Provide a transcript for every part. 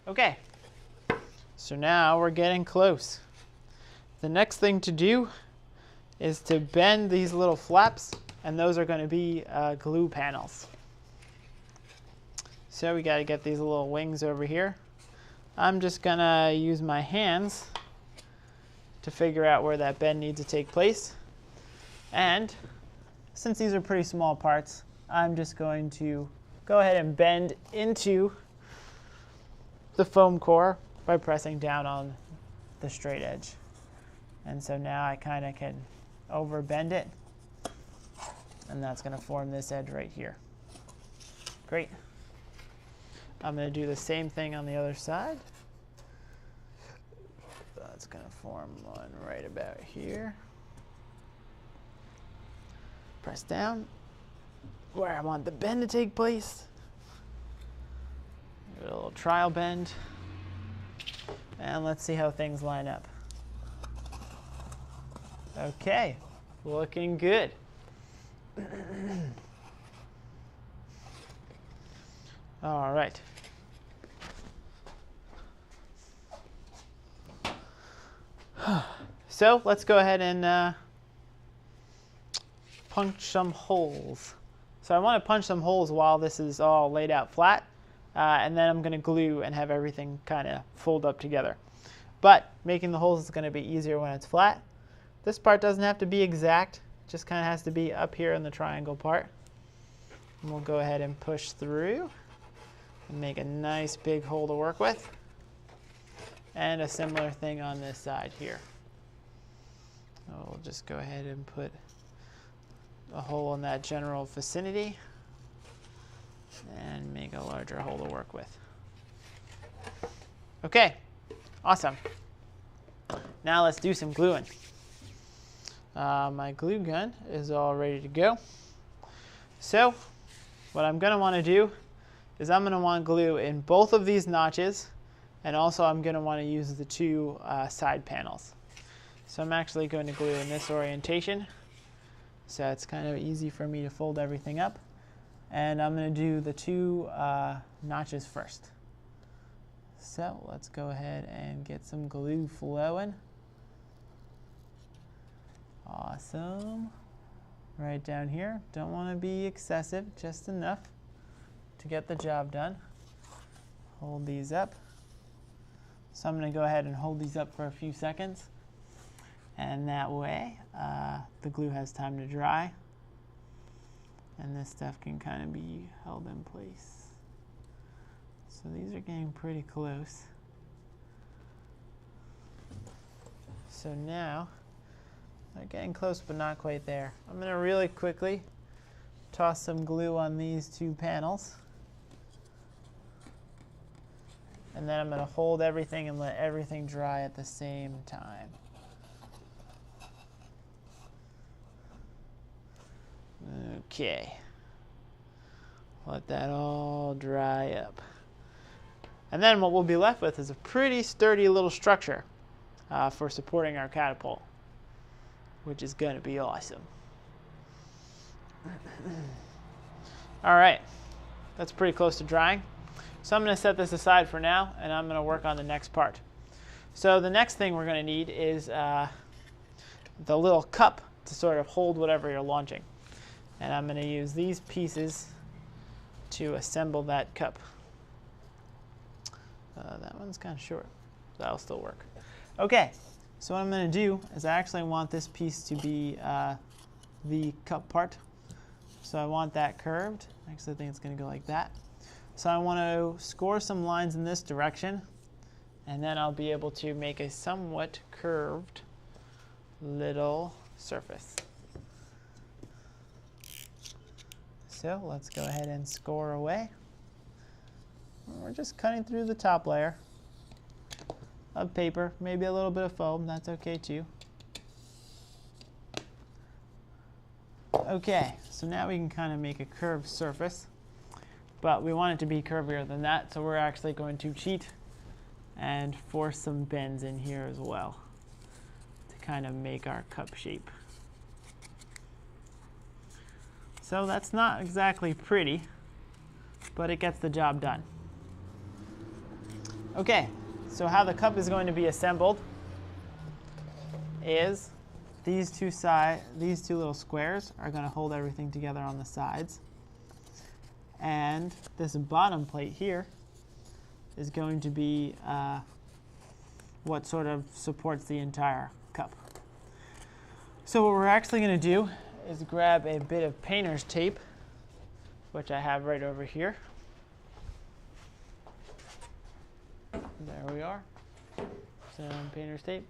Okay, so now we're getting close. The next thing to do is to bend these little flaps, and those are going to be glue panels. So we got to get these little wings over here. I'm just going to use my hands to figure out where that bend needs to take place. And since these are pretty small parts, I'm just going to go ahead and bend into the foam core by pressing down on the straight edge. And so now I kind of can over bend it, and that's going to form this edge right here. Great. I'm going to do the same thing on the other side. That's going to form one right about here. Press down where I want the bend to take place. Give it a little trial bend. And let's see how things line up. Okay, looking good. All right. So let's go ahead and punch some holes. So I want to punch some holes while this is all laid out flat, and then I'm going to glue and have everything kind of fold up together. But making the holes is going to be easier when it's flat. This part doesn't have to be exact, it just kind of has to be up here in the triangle part. And we'll go ahead and push through and make a nice big hole to work with. And a similar thing on this side here. We'll just go ahead and put a hole in that general vicinity and make a larger hole to work with. Okay, awesome. Now let's do some gluing. My glue gun is all ready to go. So what I'm going to want to do is I'm going to want glue in both of these notches, and also I'm going to want to use the two side panels. So I'm actually going to glue in this orientation, so it's kind of easy for me to fold everything up. And I'm going to do the two notches first. So let's go ahead and get some glue flowing. Awesome. Right down here. Don't want to be excessive, just enough to get the job done. Hold these up. So I'm going to go ahead and hold these up for a few seconds. And that way, the glue has time to dry. And this stuff can kind of be held in place. So these are getting pretty close. So now, they're getting close but not quite there. I'm going to really quickly toss some glue on these two panels. And then I'm going to hold everything and let everything dry at the same time. Okay. Let that all dry up. And then what we'll be left with is a pretty sturdy little structure for supporting our catapult, which is going to be awesome. All right, that's pretty close to drying. So I'm going to set this aside for now, and I'm going to work on the next part. So the next thing we're going to need is the little cup to sort of hold whatever you're launching. And I'm going to use these pieces to assemble that cup. That one's kind of short. That'll still work. Okay, so what I'm going to do is I actually want this piece to be the cup part. So I want that curved. Actually, I think it's going to go like that. So I want to score some lines in this direction, and then I'll be able to make a somewhat curved little surface. So let's go ahead and score away. We're just cutting through the top layer of paper, maybe a little bit of foam, that's okay too. Okay, so now we can kind of make a curved surface, but we want it to be curvier than that, so we're actually going to cheat and force some bends in here as well to kind of make our cup shape. So that's not exactly pretty, but it gets the job done. Okay, so how the cup is going to be assembled is these two little squares are going to hold everything together on the sides. And this bottom plate here is going to be what sort of supports the entire cup. So what we're actually going to do is grab a bit of painter's tape, which I have right over here. There we are. Some painter's tape.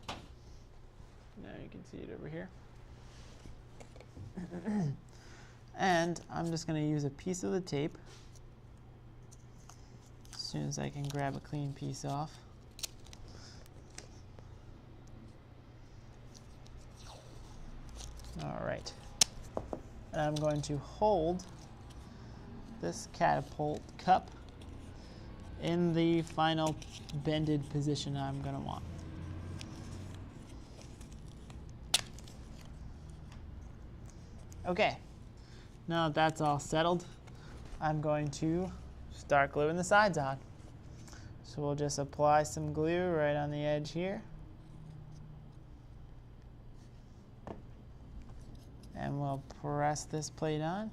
Now you can see it over here. And I'm just going to use a piece of the tape as soon as I can grab a clean piece off. All right. And I'm going to hold this catapult cup in the final bended position I'm going to want. Okay, now that that's all settled, I'm going to start gluing the sides on. So we'll just apply some glue right on the edge here. And we'll press this plate on.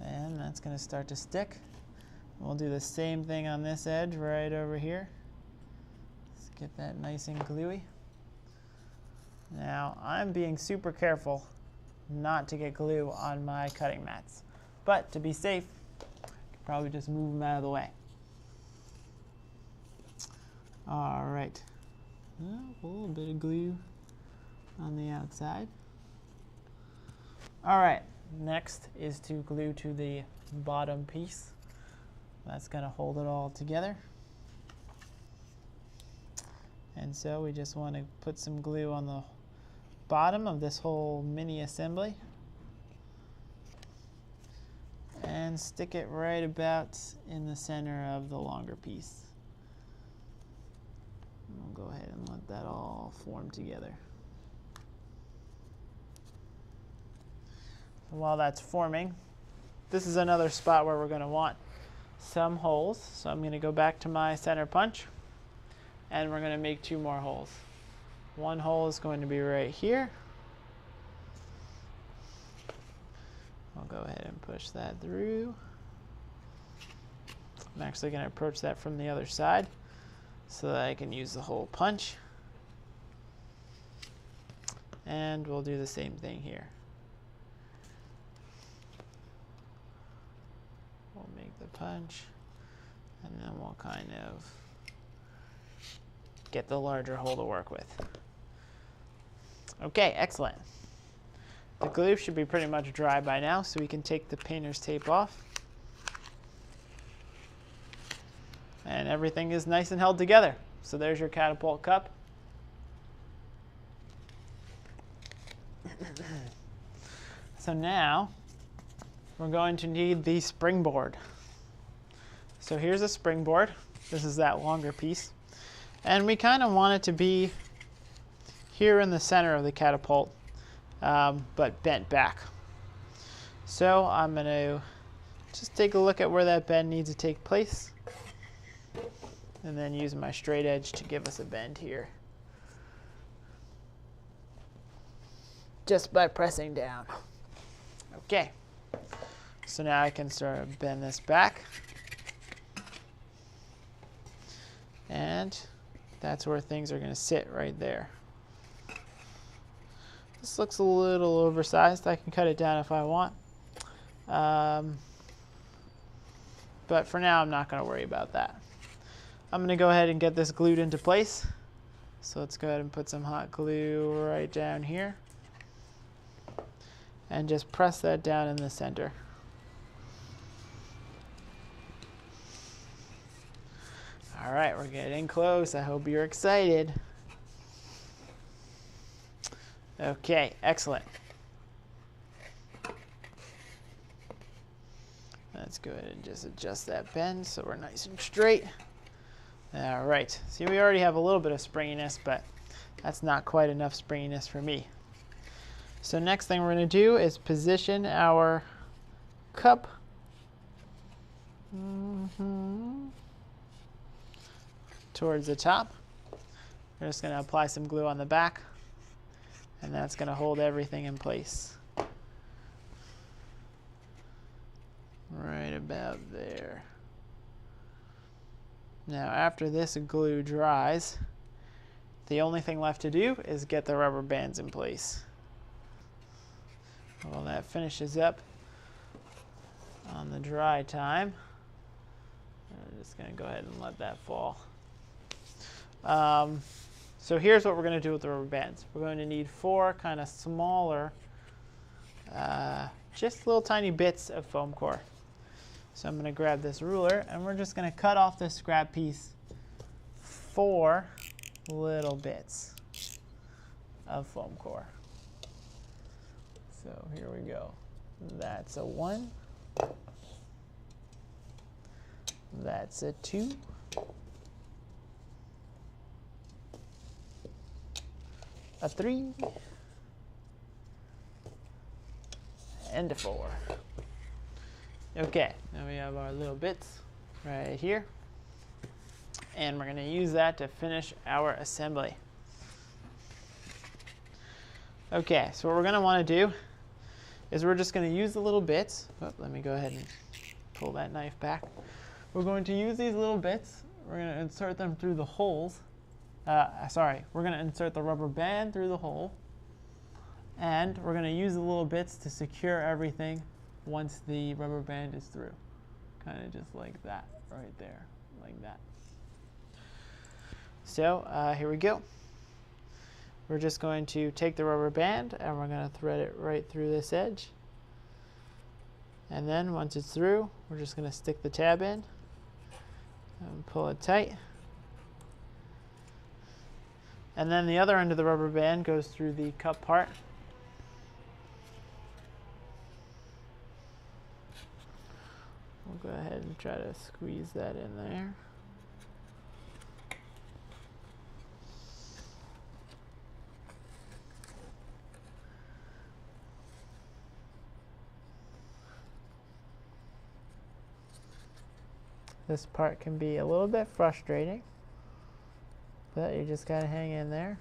And that's going to start to stick. We'll do the same thing on this edge right over here. Let's get that nice and gluey. Now, I'm being super careful not to get glue on my cutting mats. But to be safe, I can probably just move them out of the way. All right. A little bit of glue on the outside. All right. Next is to glue to the bottom piece. That's going to hold it all together. And so we just want to put some glue on the bottom of this whole mini assembly and stick it right about in the center of the longer piece. We'll go ahead and let that all form together. While that's forming, this is another spot where we're going to want some holes. So I'm going to go back to my center punch and we're going to make 2 more holes. One hole is going to be right here. I'll go ahead and push that through. I'm actually going to approach that from the other side so that I can use the hole punch. And we'll do the same thing here. We'll make the punch, and then we'll kind of get the larger hole to work with. Okay, excellent. The glue should be pretty much dry by now, so we can take the painter's tape off. And everything is nice and held together. So there's your catapult cup. So now we're going to need the springboard. So here's a springboard. This is that longer piece. And we kind of want it to be here in the center of the catapult, but bent back. So I'm going to just take a look at where that bend needs to take place, and then use my straight edge to give us a bend here, just by pressing down. Okay, so now I can sort of bend this back, and that's where things are going to sit right there. This looks a little oversized. I can cut it down if I want. But for now, I'm not going to worry about that. I'm going to go ahead and get this glued into place. So let's go ahead and put some hot glue right down here. And just press that down in the center. All right, we're getting close. I hope you're excited. Okay, excellent. Let's go ahead and just adjust that bend so we're nice and straight. All right, see, we already have a little bit of springiness, but that's not quite enough springiness for me. So next thing we're going to do is position our cup towards the top. We're just going to apply some glue on the back, and that's going to hold everything in place. Right about there. Now after this glue dries, the only thing left to do is get the rubber bands in place. Well, that finishes up on the dry time. I'm just going to go ahead and let that fall. So here's what we're going to do with the rubber bands. We're going to need 4 kind of smaller, just little tiny bits of foam core. So I'm going to grab this ruler, and we're just going to cut off this scrap piece 4 little bits of foam core. So here we go. That's a 1. That's a 2. A 3. And a 4. Okay, now we have our little bits right here. And we're going to use that to finish our assembly. Okay, so what we're going to want to do is we're just going to use the little bits. Oh, let me go ahead and pull that knife back. We're going to use these little bits. We're going to insert them through the holes. We're going to insert the rubber band through the hole. And we're going to use the little bits to secure everything once the rubber band is through. Kind of just like that, right there, like that. So here we go. We're just going to take the rubber band and we're going to thread it right through this edge. And then once it's through, we're just going to stick the tab in and pull it tight. And then the other end of the rubber band goes through the cup part. We'll go ahead and try to squeeze that in there. This part can be a little bit frustrating, but you just gotta hang in there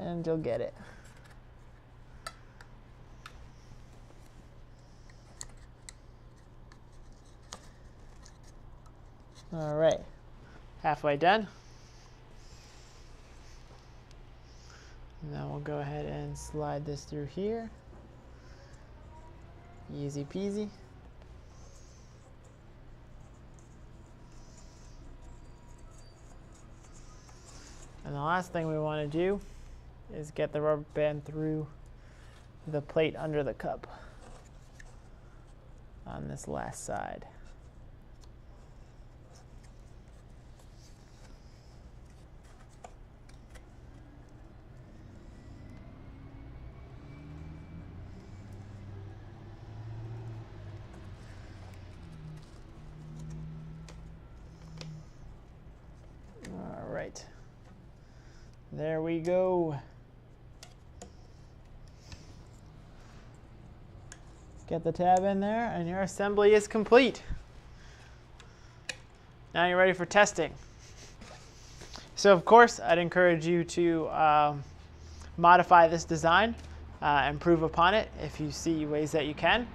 and you'll get it. All right, halfway done. And then we'll go ahead and slide this through here. Easy peasy. And the last thing we want to do is get the rubber band through the plate under the cup on this last side. All right. There we go. Get the tab in there and your assembly is complete. Now you're ready for testing. So of course, I'd encourage you to modify this design, improve upon it if you see ways that you can.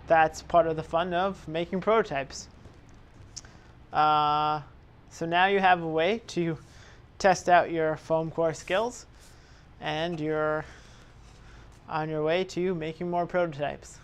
That's part of the fun of making prototypes. So now you have a way to test out your foam core skills, and you're on your way to making more prototypes.